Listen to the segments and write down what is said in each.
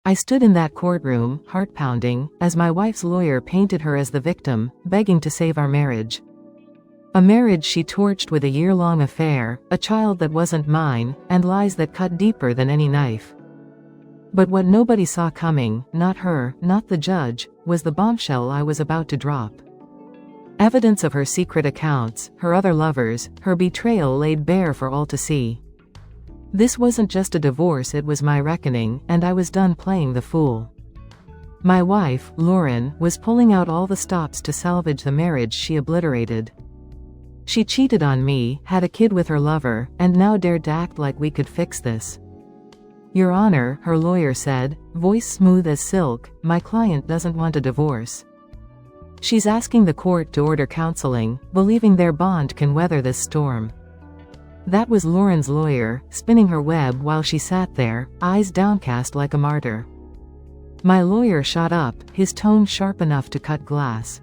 I stood in that courtroom, heart-pounding, as my wife's lawyer painted her as the victim, begging to save our marriage. A marriage she torched with a year-long affair, a child that wasn't mine, and lies that cut deeper than any knife. But what nobody saw coming, not her, not the judge, was the bombshell I was about to drop. Evidence of her secret accounts, her other lovers, her betrayal laid bare for all to see. This wasn't just a divorce, it was my reckoning, and I was done playing the fool. My wife, Lauren, was pulling out all the stops to salvage the marriage she obliterated. She cheated on me, had a kid with her lover, and now dared to act like we could fix this. Your Honor, her lawyer said, voice smooth as silk, my client doesn't want a divorce. She's asking the court to order counseling, believing their bond can weather this storm. That was Lauren's lawyer, spinning her web while she sat there, eyes downcast like a martyr. My lawyer shot up, his tone sharp enough to cut glass.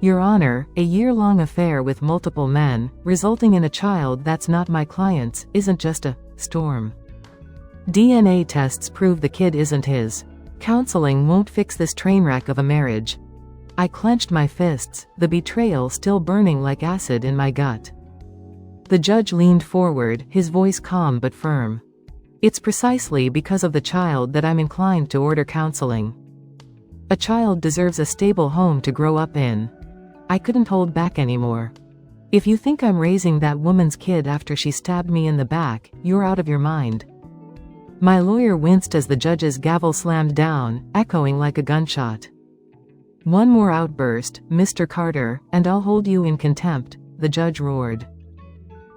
Your Honor, a year-long affair with multiple men, resulting in a child that's not my client's, isn't just a storm. DNA tests prove the kid isn't his. Counseling won't fix this train wreck of a marriage. I clenched my fists, the betrayal still burning like acid in my gut. The judge leaned forward, his voice calm but firm. It's precisely because of the child that I'm inclined to order counseling. A child deserves a stable home to grow up in. I couldn't hold back anymore. If you think I'm raising that woman's kid after she stabbed me in the back, you're out of your mind. My lawyer winced as the judge's gavel slammed down, echoing like a gunshot. One more outburst, Mr. Carter, and I'll hold you in contempt, the judge roared.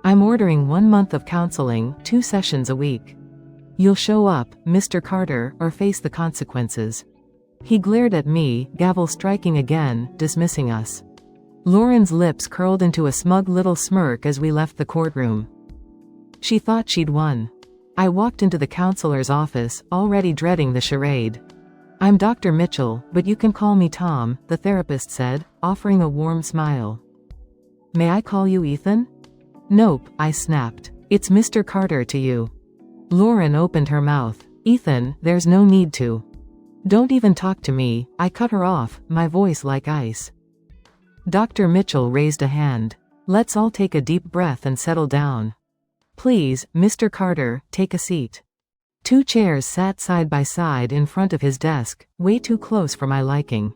I'm ordering 1 month of counseling, 2 sessions a week. You'll show up, Mr. Carter, or face the consequences. He glared at me, gavel striking again, dismissing us. Lauren's lips curled into a smug little smirk as we left the courtroom. She thought she'd won. I walked into the counselor's office, already dreading the charade. I'm Dr. Mitchell, but you can call me Tom, the therapist said, offering a warm smile. May I call you Ethan? Nope, I snapped. It's Mr. Carter to you. Lauren opened her mouth. Ethan, there's no need to. Don't even talk to me, I cut her off, my voice like ice. Dr. Mitchell raised a hand. Let's all take a deep breath and settle down. Please, Mr. Carter, take a seat. 2 chairs sat side by side in front of his desk, way too close for my liking.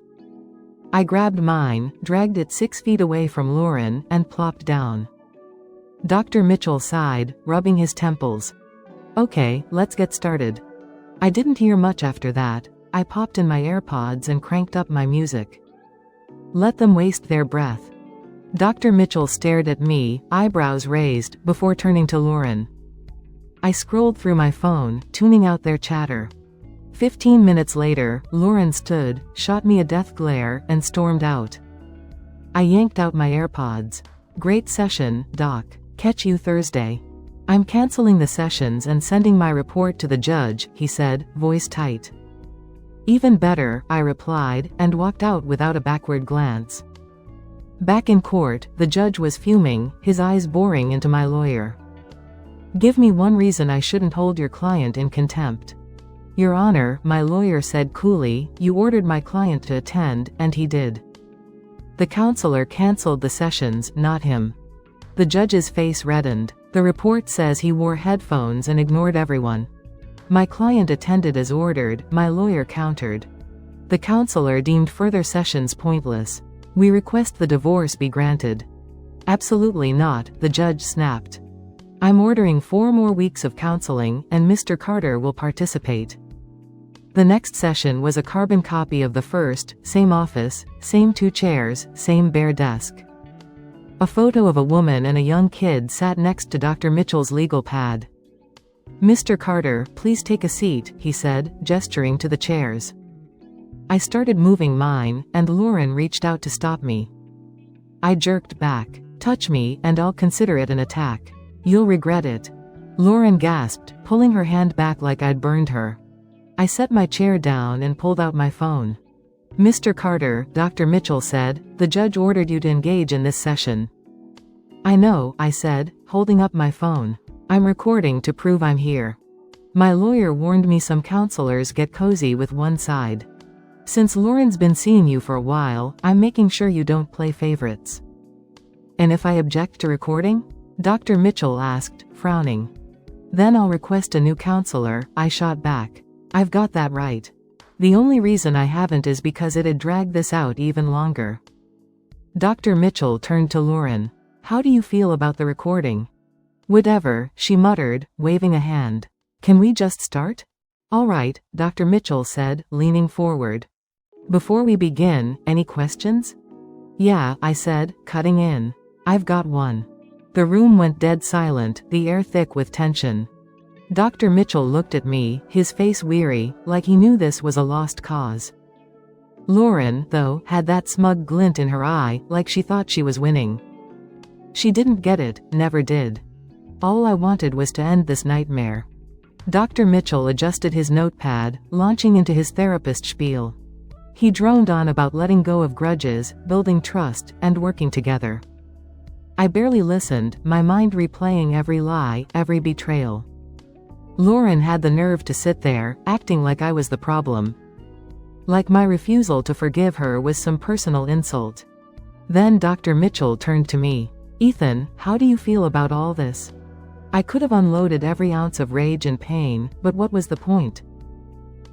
I grabbed mine, dragged it 6 feet away from Lauren, and plopped down. Dr. Mitchell sighed, rubbing his temples. Okay, let's get started. I didn't hear much after that. I popped in my AirPods and cranked up my music. Let them waste their breath. Dr. Mitchell stared at me, eyebrows raised, before turning to Lauren. I scrolled through my phone, tuning out their chatter. 15 minutes later, Lauren stood, shot me a death glare, and stormed out. I yanked out my AirPods. Great session, Doc. Catch you Thursday. I'm canceling the sessions and sending my report to the judge, he said, voice tight. Even better, I replied, and walked out without a backward glance. Back in court, the judge was fuming, his eyes boring into my lawyer. Give me one reason I shouldn't hold your client in contempt. Your Honor, my lawyer said coolly, you ordered my client to attend, and he did. The counselor canceled the sessions, not him. The judge's face reddened. The report says he wore headphones and ignored everyone. My client attended as ordered, my lawyer countered. The counselor deemed further sessions pointless. We request the divorce be granted. Absolutely not, the judge snapped. I'm ordering 4 more weeks of counseling, and Mr. Carter will participate. The next session was a carbon copy of the first, same office, same 2 chairs, same bare desk. A photo of a woman and a young kid sat next to Dr. Mitchell's legal pad. Mr. Carter, please take a seat, he said, gesturing to the chairs. I started moving mine, and Lauren reached out to stop me. I jerked back. Touch me, and I'll consider it an attack. You'll regret it. Lauren gasped, pulling her hand back like I'd burned her. I set my chair down and pulled out my phone. Mr. Carter, Dr. Mitchell said, the judge ordered you to engage in this session. I know, I said, holding up my phone. I'm recording to prove I'm here. My lawyer warned me some counselors get cozy with one side. Since Lauren's been seeing you for a while, I'm making sure you don't play favorites. And if I object to recording? Dr. Mitchell asked, frowning. Then I'll request a new counselor, I shot back. I've got that right. The only reason I haven't is because it'd drag this out even longer. Dr. Mitchell turned to Lauren. How do you feel about the recording? Whatever, she muttered, waving a hand. Can we just start? All right, Dr. Mitchell said, leaning forward. Before we begin, any questions? Yeah, I said, cutting in. I've got one. The room went dead silent, the air thick with tension. Dr. Mitchell looked at me, his face weary, like he knew this was a lost cause. Lauren, though, had that smug glint in her eye, like she thought she was winning. She didn't get it, never did. All I wanted was to end this nightmare. Dr. Mitchell adjusted his notepad, launching into his therapist spiel. He droned on about letting go of grudges, building trust, and working together. I barely listened, my mind replaying every lie, every betrayal. Lauren had the nerve to sit there, acting like I was the problem. Like my refusal to forgive her was some personal insult. Then Dr. Mitchell turned to me. Ethan, how do you feel about all this? I could have unloaded every ounce of rage and pain, but what was the point?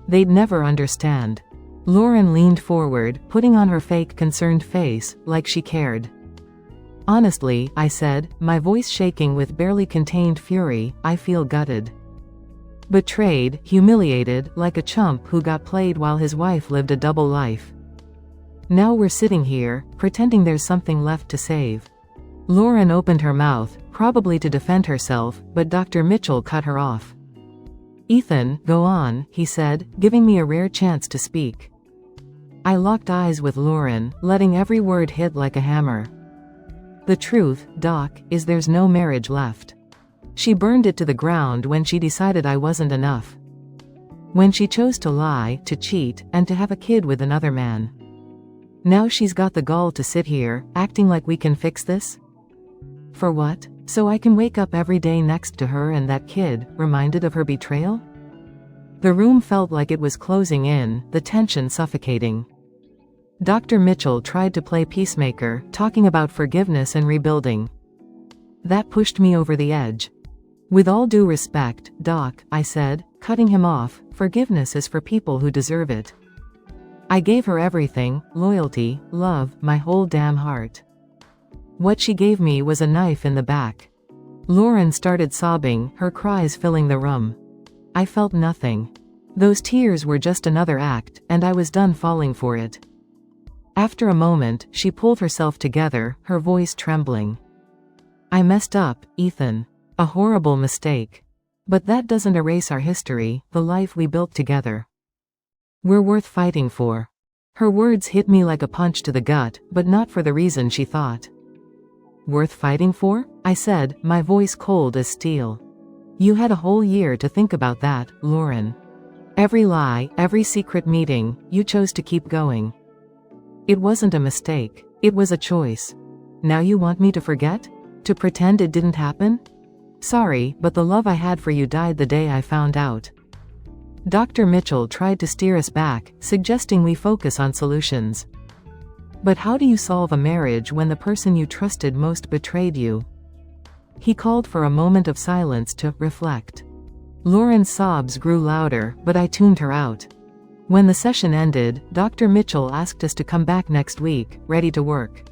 They'd never understand. Lauren leaned forward, putting on her fake concerned face, like she cared. Honestly, I said, my voice shaking with barely contained fury, I feel gutted. Betrayed, humiliated, like a chump who got played while his wife lived a double life. Now we're sitting here, pretending there's something left to save. Lauren opened her mouth, probably to defend herself, but Dr. Mitchell cut her off. Ethan, go on, he said, giving me a rare chance to speak. I locked eyes with Lauren, letting every word hit like a hammer. The truth, Doc, is there's no marriage left. She burned it to the ground when she decided I wasn't enough. When she chose to lie, to cheat, and to have a kid with another man. Now she's got the gall to sit here, acting like we can fix this? For what? So I can wake up every day next to her and that kid, reminded of her betrayal? The room felt like it was closing in, the tension suffocating. Dr. Mitchell tried to play peacemaker, talking about forgiveness and rebuilding. That pushed me over the edge. With all due respect, Doc, I said, cutting him off, forgiveness is for people who deserve it. I gave her everything, loyalty, love, my whole damn heart. What she gave me was a knife in the back. Lauren started sobbing, her cries filling the room. I felt nothing. Those tears were just another act, and I was done falling for it. After a moment, she pulled herself together, her voice trembling. I messed up, Ethan. A horrible mistake. But that doesn't erase our history, the life we built together. We're worth fighting for. Her words hit me like a punch to the gut, but not for the reason she thought. Worth fighting for? I said, my voice cold as steel. You had a whole year to think about that, Lauren. Every lie, every secret meeting, you chose to keep going. It wasn't a mistake. It was a choice. Now you want me to forget? To pretend it didn't happen? Sorry, but the love I had for you died the day I found out. Dr. Mitchell tried to steer us back, suggesting we focus on solutions. But how do you solve a marriage when the person you trusted most betrayed you? He called for a moment of silence to reflect. Lauren's sobs grew louder, but I tuned her out. When the session ended, Dr. Mitchell asked us to come back next week, ready to work.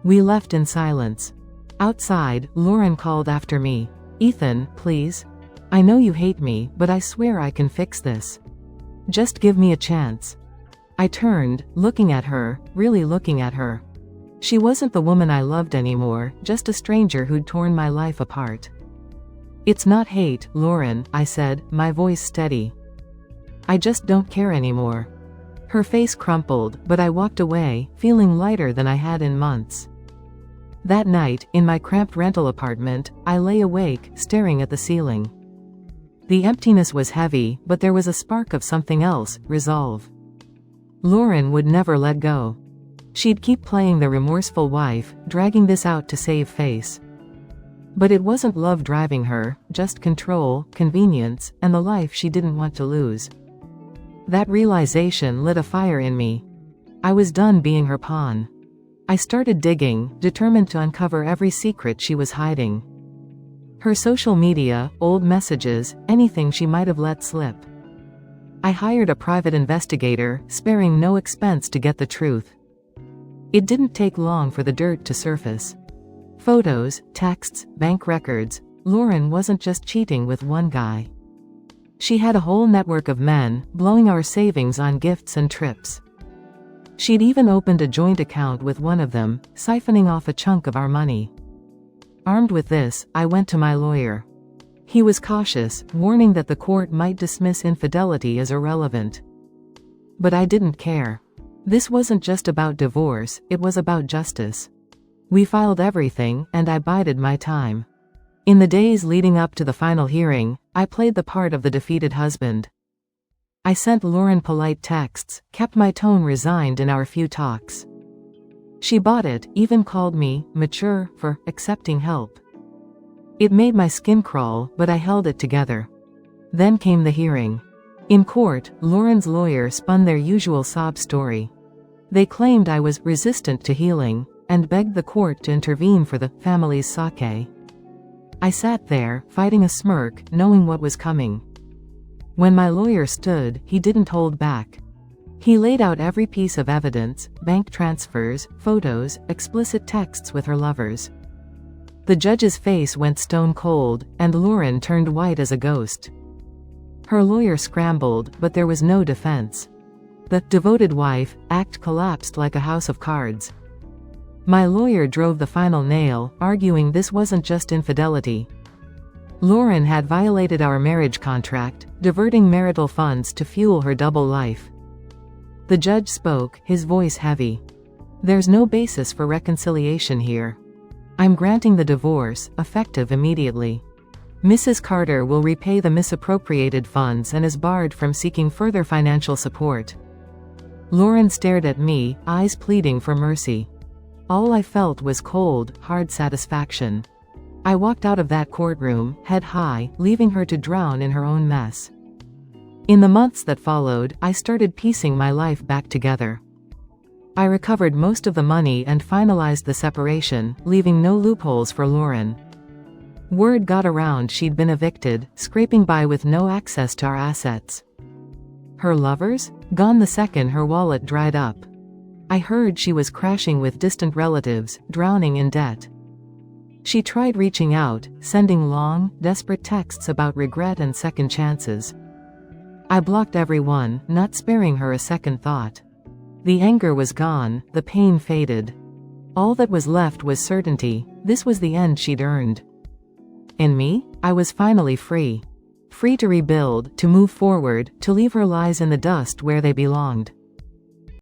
We left in silence. Outside, Lauren called after me. Ethan, please. I know you hate me, but I swear I can fix this. Just give me a chance. I turned, looking at her, really looking at her. She wasn't the woman I loved anymore, just a stranger who'd torn my life apart. It's not hate, Lauren, I said, my voice steady. I just don't care anymore. Her face crumpled, but I walked away, feeling lighter than I had in months. That night, in my cramped rental apartment, I lay awake, staring at the ceiling. The emptiness was heavy, but there was a spark of something else, resolve. Lauren would never let go. She'd keep playing the remorseful wife, dragging this out to save face. But it wasn't love driving her, just control, convenience, and the life she didn't want to lose. That realization lit a fire in me. I was done being her pawn. I started digging, determined to uncover every secret she was hiding. Her social media, old messages, anything she might have let slip. I hired a private investigator, sparing no expense to get the truth. It didn't take long for the dirt to surface. Photos, texts, bank records. Lauren wasn't just cheating with one guy. She had a whole network of men, blowing our savings on gifts and trips. She'd even opened a joint account with one of them, siphoning off a chunk of our money. Armed with this, I went to my lawyer. He was cautious, warning that the court might dismiss infidelity as irrelevant. But I didn't care. This wasn't just about divorce, it was about justice. We filed everything, and I bided my time. In the days leading up to the final hearing, I played the part of the defeated husband. I sent Lauren polite texts, kept my tone resigned in our few talks. She bought it, even called me mature for accepting help. It made my skin crawl, but I held it together. Then came the hearing. In court, Lauren's lawyer spun their usual sob story. They claimed I was resistant to healing, and begged the court to intervene for the family's sake. I sat there, fighting a smirk, knowing what was coming. When my lawyer stood, he didn't hold back. He laid out every piece of evidence, bank transfers, photos, explicit texts with her lovers. The judge's face went stone cold, and Lauren turned white as a ghost. Her lawyer scrambled, but there was no defense. The devoted wife act collapsed like a house of cards. My lawyer drove the final nail, arguing this wasn't just infidelity. Lauren had violated our marriage contract, diverting marital funds to fuel her double life. The judge spoke, his voice heavy. There's no basis for reconciliation here. I'm granting the divorce, effective immediately. Mrs. Carter will repay the misappropriated funds and is barred from seeking further financial support. Lauren stared at me, eyes pleading for mercy. All I felt was cold, hard satisfaction. I walked out of that courtroom, head high, leaving her to drown in her own mess. In the months that followed, I started piecing my life back together. I recovered most of the money and finalized the separation, leaving no loopholes for Lauren. Word got around she'd been evicted, scraping by with no access to our assets. Her lovers? Gone the second her wallet dried up. I heard she was crashing with distant relatives, drowning in debt. She tried reaching out, sending long, desperate texts about regret and second chances. I blocked everyone, not sparing her a second thought. The anger was gone, the pain faded. All that was left was certainty. This was the end she'd earned. In me, I was finally free. Free to rebuild, to move forward, to leave her lies in the dust where they belonged.